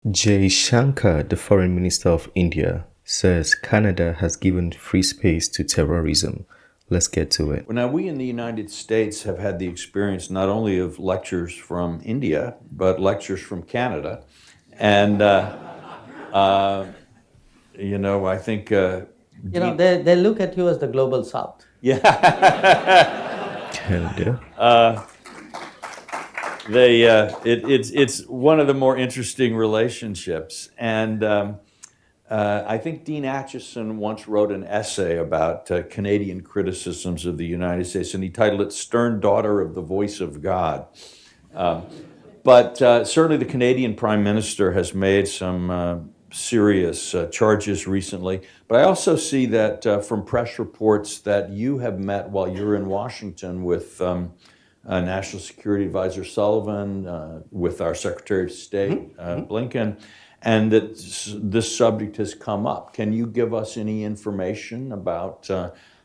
Jaishankar, the Foreign Minister of India, says Canada has given free space to terrorism. Let's get to it. Well, now, we in the United States have had the experience not only of lectures from India, but lectures from Canada. And, I think. They look at you as the global south. Yeah. Canada. It's one of the more interesting relationships. And I think Dean Acheson once wrote an essay about Canadian criticisms of the United States, and he titled it Stern Daughter of the Voice of God. But certainly the Canadian Prime Minister has made some serious charges recently. But I also see that from press reports that you have met while you're in Washington with National Security Advisor Sullivan, with our Secretary of State, Blinken, and that this subject has come up. Can you give us any information about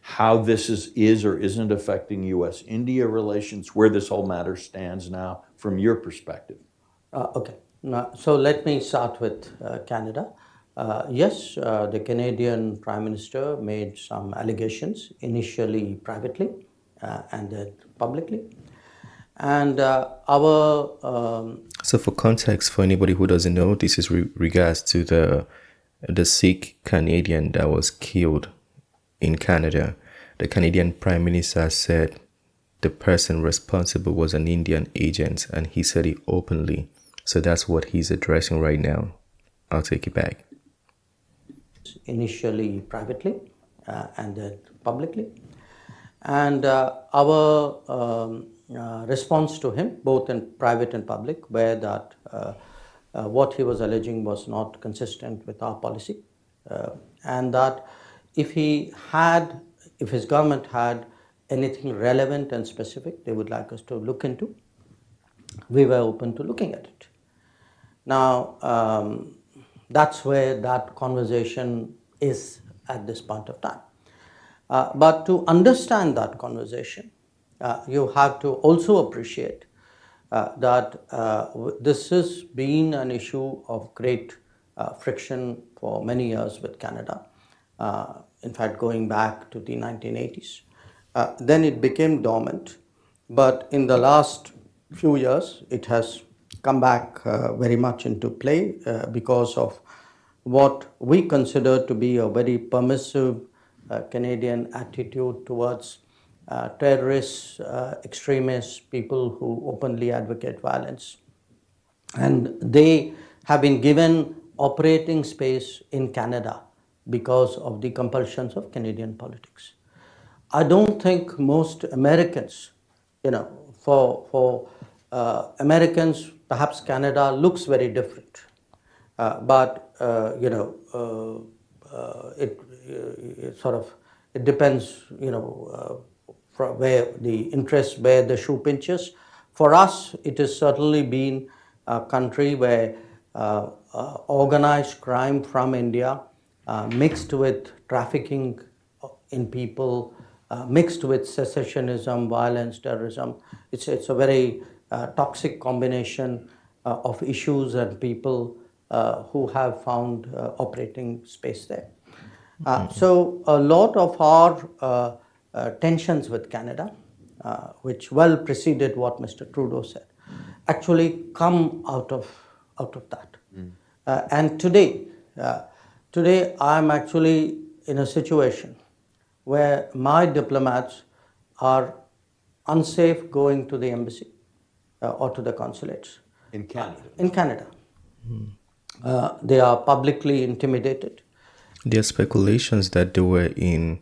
how this is or isn't affecting U.S.-India relations, where this whole matter stands now from your perspective? Okay. So let me start with Canada. Yes, the Canadian Prime Minister made some allegations, initially privately and then publicly. And So for context, for anybody who doesn't know, this is regards to the Sikh Canadian that was killed in Canada. The Canadian Prime Minister said the person responsible was an Indian agent, and he said it openly. So that's what he's addressing right now. I'll take it back. Initially privately and then publicly. And our response to him, both in private and public, were that what he was alleging was not consistent with our policy, and that if his government had anything relevant and specific they would like us to look into, we were open to looking at it. Now, that's where that conversation is at this point of time. But to understand that conversation, you have to also appreciate that this has been an issue of great friction for many years with Canada. In fact, going back to the 1980s. Then it became dormant, but in the last few years, it has come back very much into play because of what we consider to be a very permissive Canadian attitude towards terrorists, extremists, people who openly advocate violence. And they have been given operating space in Canada because of the compulsions of Canadian politics. I don't think most Americans, for Americans, perhaps Canada looks very different. But it depends, from where the interest, where the shoe pinches. For us, it has certainly been a country where organized crime from India mixed with trafficking in people, mixed with secessionism, violence, terrorism. It's a very toxic combination of issues and people who have found operating space there. So a lot of our tensions with Canada, which well preceded what Mr. Trudeau said, actually come out of that. And today I'm actually in a situation where my diplomats are unsafe going to the embassy or to the consulates. In Canada? In Canada. They are publicly intimidated. There are speculations that they were in,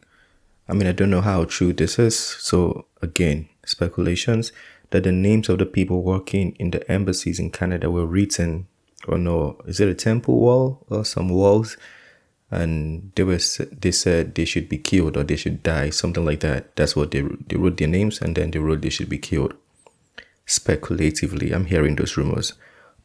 I don't know how true this is. So again, speculations that the names of the people working in the embassies in Canada were written on is it a temple wall or some walls? And they said they should be killed or they should die, something like that. That's what they wrote their names, and then they wrote they should be killed. Speculatively, I'm hearing those rumors.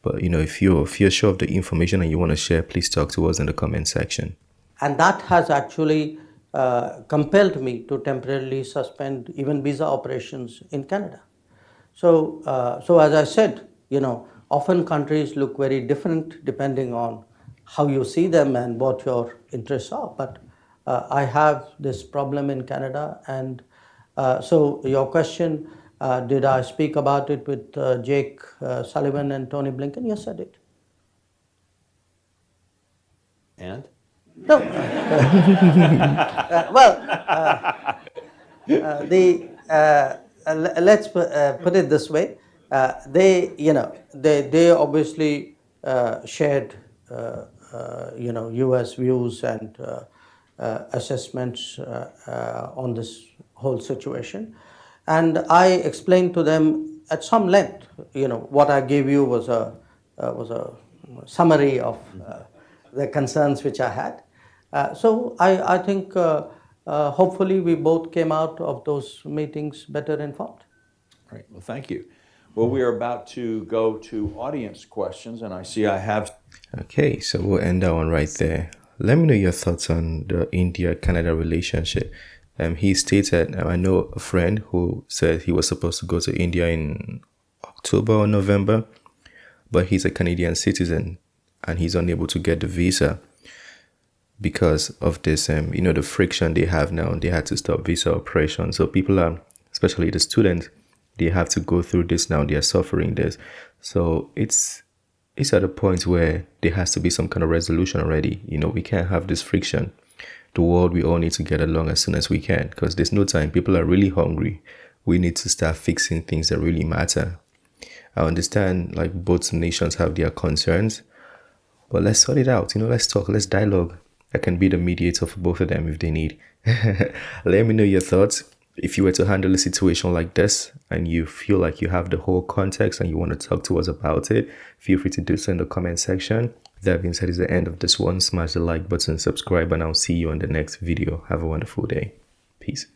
But if you're sure of the information and you want to share, please talk to us in the comment section. And that has actually compelled me to temporarily suspend even visa operations in Canada. So as I said, often countries look very different depending on how you see them and what your interests are. But I have this problem in Canada, and so your question, did I speak about it with Jake Sullivan and Tony Blinken? Yes, I did. And? No. Well, let's put it this way. They obviously shared, U.S. views and assessments on this whole situation, and I explained to them at some length. What I gave you was a summary of the concerns which I had. So I think hopefully we both came out of those meetings better informed. Great. Well, thank you. Well, we are about to go to audience questions, and I see I have. Okay, so we'll end that one right there. Let me know your thoughts on the India-Canada relationship. He stated, I know a friend who said he was supposed to go to India in October or November, but he's a Canadian citizen and he's unable to get the visa because of this, the friction they have now. They had to stop visa operations. So people are, especially the students, they have to go through this now. They are suffering this. So it's at a point where there has to be some kind of resolution already. We can't have this friction. The world, we all need to get along as soon as we can because there's no time. People are really hungry. We need to start fixing things that really matter. I understand like both nations have their concerns, but let's sort it out. Let's talk, let's dialogue. I can be the mediator for both of them if they need. Let me know your thoughts. If you were to handle a situation like this and you feel like you have the whole context and you want to talk to us about it, feel free to do so in the comment section. That being said, is the end of this one. Smash the like button, subscribe, and I'll see you on the next video. Have a wonderful day. Peace.